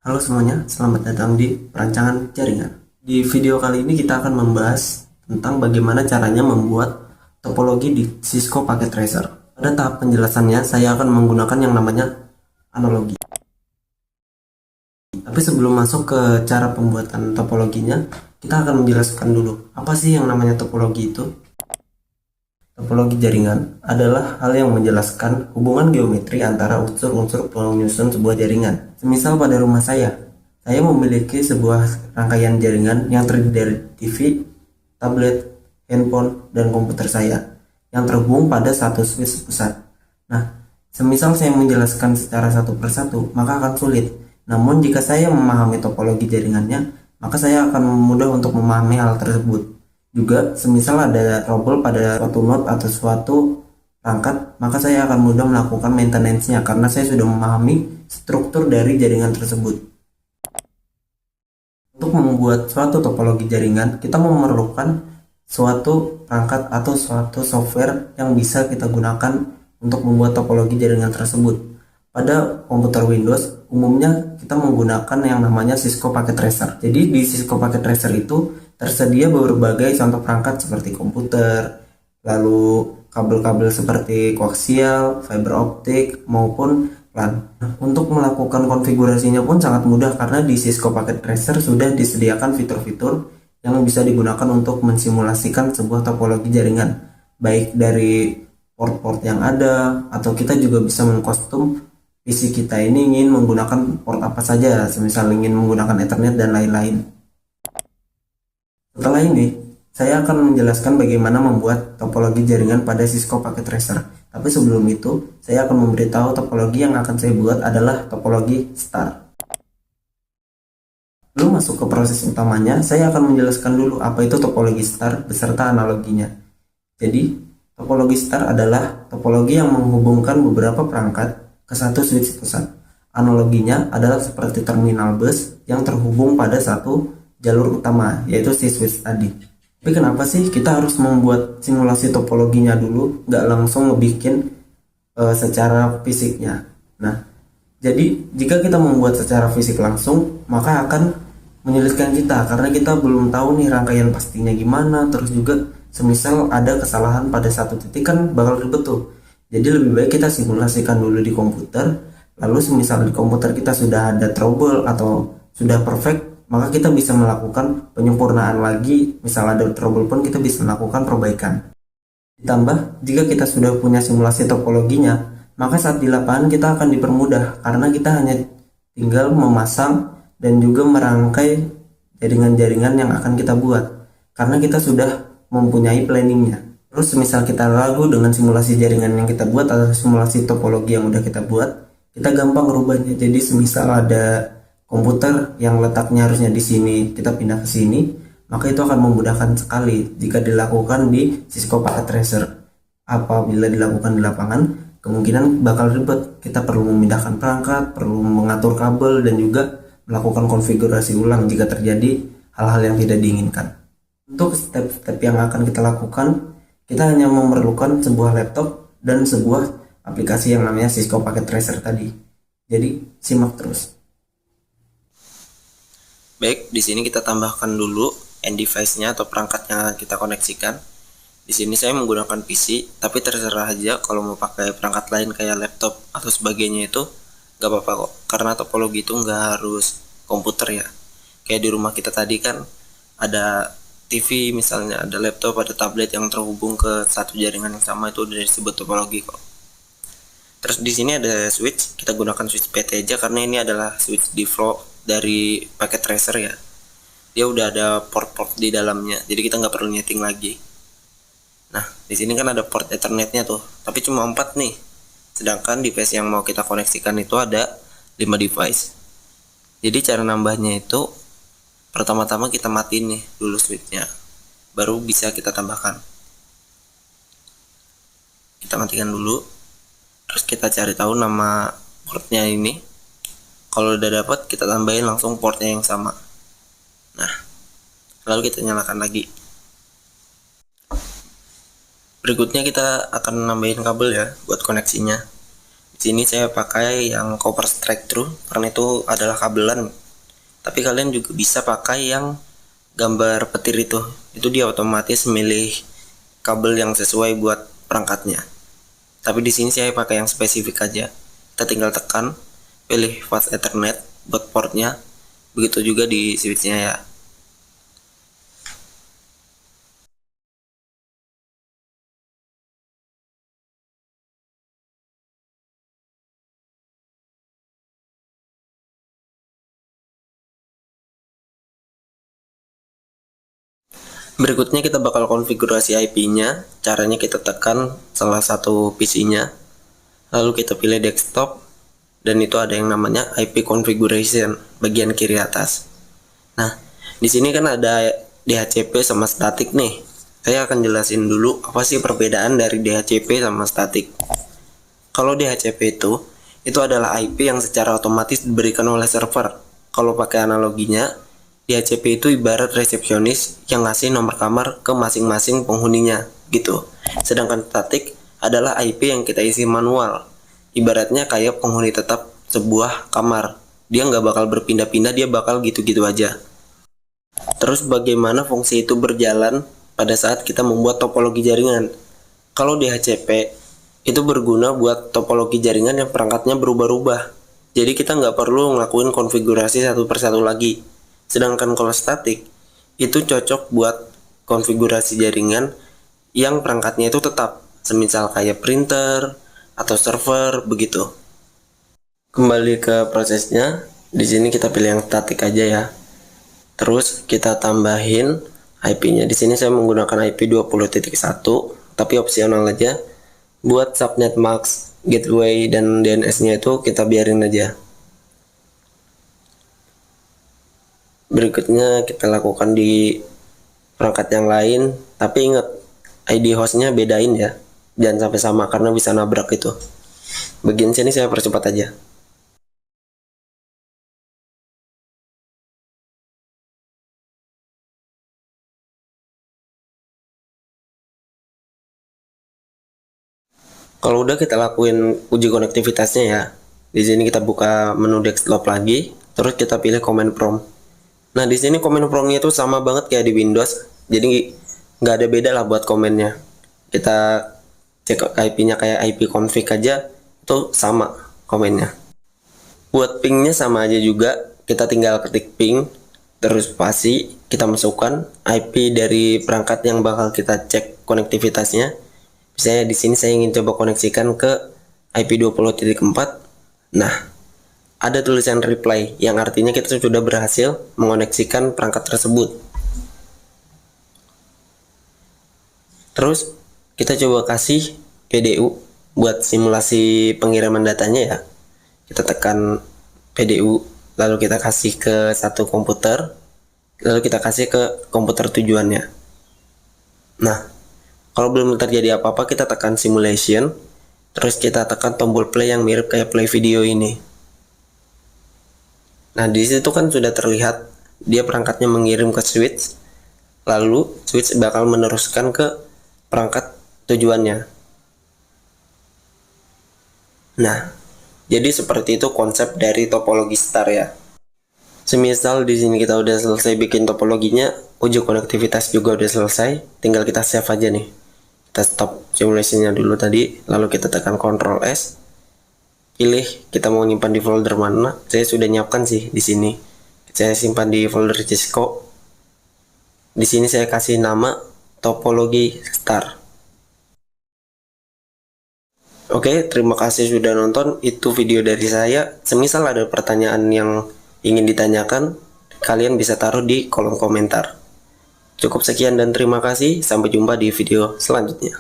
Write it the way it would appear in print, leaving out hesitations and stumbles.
Halo semuanya, selamat datang di perancangan jaringan. Di video kali ini kita akan membahas tentang bagaimana caranya membuat topologi di Cisco Packet Tracer. Pada tahap penjelasannya, saya akan menggunakan yang namanya analogi. Tapi sebelum masuk ke cara pembuatan topologinya, kita akan menjelaskan dulu apa sih yang namanya topologi itu. Topologi jaringan adalah hal yang menjelaskan hubungan geometri antara unsur-unsur penyusun sebuah jaringan. Semisal pada rumah saya memiliki sebuah rangkaian jaringan yang terdiri dari TV, tablet, handphone, dan komputer saya yang terhubung pada satu switch pusat. Nah, semisal saya menjelaskan secara satu persatu, maka akan sulit. Namun jika saya memahami topologi jaringannya, maka saya akan mudah untuk memahami hal tersebut. Juga, semisal ada trouble pada suatu node atau suatu perangkat, maka saya akan mudah melakukan maintenance-nya karena saya sudah memahami struktur dari jaringan tersebut. Untuk membuat suatu topologi jaringan, kita memerlukan suatu perangkat atau suatu software yang bisa kita gunakan untuk membuat topologi jaringan tersebut. Pada komputer Windows, umumnya kita menggunakan yang namanya Cisco Packet Tracer. Jadi di Cisco Packet Tracer itu tersedia berbagai contoh perangkat seperti komputer, lalu kabel-kabel seperti koaksial, fiber optik, maupun LAN. Untuk melakukan konfigurasinya pun sangat mudah karena di Cisco Packet Tracer sudah disediakan fitur-fitur yang bisa digunakan untuk mensimulasikan sebuah topologi jaringan, baik dari port-port yang ada, atau kita juga bisa mengkostum PC kita ini ingin menggunakan port apa saja, semisal ingin menggunakan Ethernet dan lain-lain. Setelah ini, saya akan menjelaskan bagaimana membuat topologi jaringan pada Cisco Packet Tracer. Tapi sebelum itu, saya akan memberitahu topologi yang akan saya buat adalah topologi star. Sebelum masuk ke proses utamanya, saya akan menjelaskan dulu apa itu topologi star beserta analoginya. Jadi, topologi star adalah topologi yang menghubungkan beberapa perangkat ke satu switch pusat. Analoginya adalah seperti terminal bus yang terhubung pada satu jalur utama, yaitu si switch tadi. Tapi kenapa sih kita harus membuat simulasi topologinya dulu, nggak langsung ngebikin secara fisiknya? Nah, jadi jika kita membuat secara fisik langsung, maka akan menyulitkan kita karena kita belum tahu nih rangkaian pastinya gimana. Terus juga semisal ada kesalahan pada satu titik kan bakal ribet tuh. Jadi lebih baik kita simulasikan dulu di komputer. Lalu semisal di komputer kita sudah ada trouble atau sudah perfect, maka kita bisa melakukan penyempurnaan lagi. Misal ada trouble pun kita bisa melakukan perbaikan. Ditambah, jika kita sudah punya simulasi topologinya, maka saat di lapangan kita akan dipermudah karena kita hanya tinggal memasang dan juga merangkai jaringan-jaringan yang akan kita buat karena kita sudah mempunyai planningnya. Terus misal kita ragu dengan simulasi jaringan yang kita buat atau simulasi topologi yang udah kita buat, kita gampang rubahnya. Jadi semisal ada komputer yang letaknya harusnya di sini, kita pindah ke sini, maka itu akan memudahkan sekali jika dilakukan di Cisco Packet Tracer. Apabila dilakukan di lapangan, kemungkinan bakal ribet. Kita perlu memindahkan perangkat, perlu mengatur kabel, dan juga melakukan konfigurasi ulang jika terjadi hal-hal yang tidak diinginkan. Untuk step-step yang akan kita lakukan, kita hanya memerlukan sebuah laptop dan sebuah aplikasi yang namanya Cisco Packet Tracer tadi. Jadi, simak terus. Baik, di sini kita tambahkan dulu end device-nya atau perangkat yang akan kita koneksikan. Di sini saya menggunakan PC, tapi terserah aja kalau mau pakai perangkat lain kayak laptop atau sebagainya itu gak apa-apa kok. Karena topologi itu nggak harus komputer ya. Kayak di rumah kita tadi kan ada TV misalnya, ada laptop, ada tablet yang terhubung ke satu jaringan yang sama, itu udah disebut topologi kok. Terus di sini ada switch, kita gunakan switch PT aja karena ini adalah switch default dari packet tracer ya. Dia udah ada port-port di dalamnya, jadi kita nggak perlu nyeting lagi. Nah, di sini kan ada port Ethernetnya tuh, tapi cuma 4 nih. Sedangkan device yang mau kita koneksikan itu ada 5 device. Jadi cara nambahnya itu pertama-tama kita matiin nih dulu switchnya, baru bisa kita tambahkan. Kita matikan dulu, terus kita cari tahu nama portnya ini. Kalau udah dapat, kita tambahin langsung portnya yang sama. Nah, lalu kita nyalakan lagi. Berikutnya kita akan nambahin kabel ya buat koneksinya. Di sini saya pakai yang copper strike through karena itu adalah kabelan. Tapi kalian juga bisa pakai yang gambar petir itu. Itu dia otomatis milih kabel yang sesuai buat perangkatnya. Tapi di sini saya pakai yang spesifik aja. Kita tinggal tekan, pilih fast ethernet buat portnya. Begitu juga di switchnya ya. Berikutnya kita bakal konfigurasi IP-nya. Caranya kita tekan salah satu PC-nya, lalu kita pilih desktop, dan itu ada yang namanya IP configuration bagian kiri atas. Nah, di sini kan ada DHCP sama static nih. Saya akan jelasin dulu apa sih perbedaan dari DHCP sama static. Kalau DHCP itu adalah IP yang secara otomatis diberikan oleh server. Kalau pakai analoginya, DHCP itu ibarat resepsionis yang ngasih nomor kamar ke masing-masing penghuninya gitu. Sedangkan statik adalah IP yang kita isi manual. Ibaratnya kayak penghuni tetap sebuah kamar. Dia nggak bakal berpindah-pindah, dia bakal gitu-gitu aja. Terus bagaimana fungsi itu berjalan pada saat kita membuat topologi jaringan? Kalau DHCP itu berguna buat topologi jaringan yang perangkatnya berubah-ubah. Jadi kita nggak perlu ngelakuin konfigurasi satu persatu lagi. Sedangkan kalau statik itu cocok buat konfigurasi jaringan yang perangkatnya itu tetap, semisal kayak printer atau server begitu. Kembali ke prosesnya, di sini kita pilih yang statik aja ya. Terus kita tambahin IP-nya. Di sini saya menggunakan IP 20.1, tapi opsional aja. Buat subnet max, gateway dan DNS-nya itu kita biarin aja. Berikutnya kita lakukan di perangkat yang lain, tapi ingat ID hostnya bedain ya, jangan sampai sama karena bisa nabrak itu. Bagian sini saya percepat aja. Kalau udah kita lakuin uji konektivitasnya ya, di sini kita buka menu desktop lagi, terus kita pilih command prompt. Nah, di sini command prompt-nya itu sama banget kayak di Windows, jadi nggak ada beda lah buat komennya. Kita cek IP-nya kayak IP config aja, itu sama komennya. Buat pingnya sama aja juga, kita tinggal ketik ping, terus spasi, kita masukkan IP dari perangkat yang bakal kita cek konektivitasnya. Misalnya di sini saya ingin coba koneksikan ke IP 20.4. Nah, ada tulisan reply yang artinya kita sudah berhasil mengoneksikan perangkat tersebut. Terus kita coba kasih PDU buat simulasi pengiriman datanya ya. Kita tekan PDU, lalu kita kasih ke satu komputer, lalu kita kasih ke komputer tujuannya. Nah, kalau belum terjadi apa-apa, kita tekan simulation, terus kita tekan tombol play yang mirip kayak play video ini. Nah, di situ kan sudah terlihat dia perangkatnya mengirim ke switch, lalu switch bakal meneruskan ke perangkat tujuannya. Nah, jadi seperti itu konsep dari topologi star ya. Semisal di sini kita udah selesai bikin topologinya, uji konektivitas juga udah selesai, tinggal kita save aja nih. Kita stop simulasinya dulu tadi, lalu kita tekan Ctrl S. Pilih kita mau nyimpan di folder mana. Saya sudah nyiapkan sih di sini. Saya simpan di folder Cisco. Di sini saya kasih nama topologi star. Oke, terima kasih sudah nonton. Itu video dari saya. Semisal ada pertanyaan yang ingin ditanyakan, kalian bisa taruh di kolom komentar. Cukup sekian dan terima kasih. Sampai jumpa di video selanjutnya.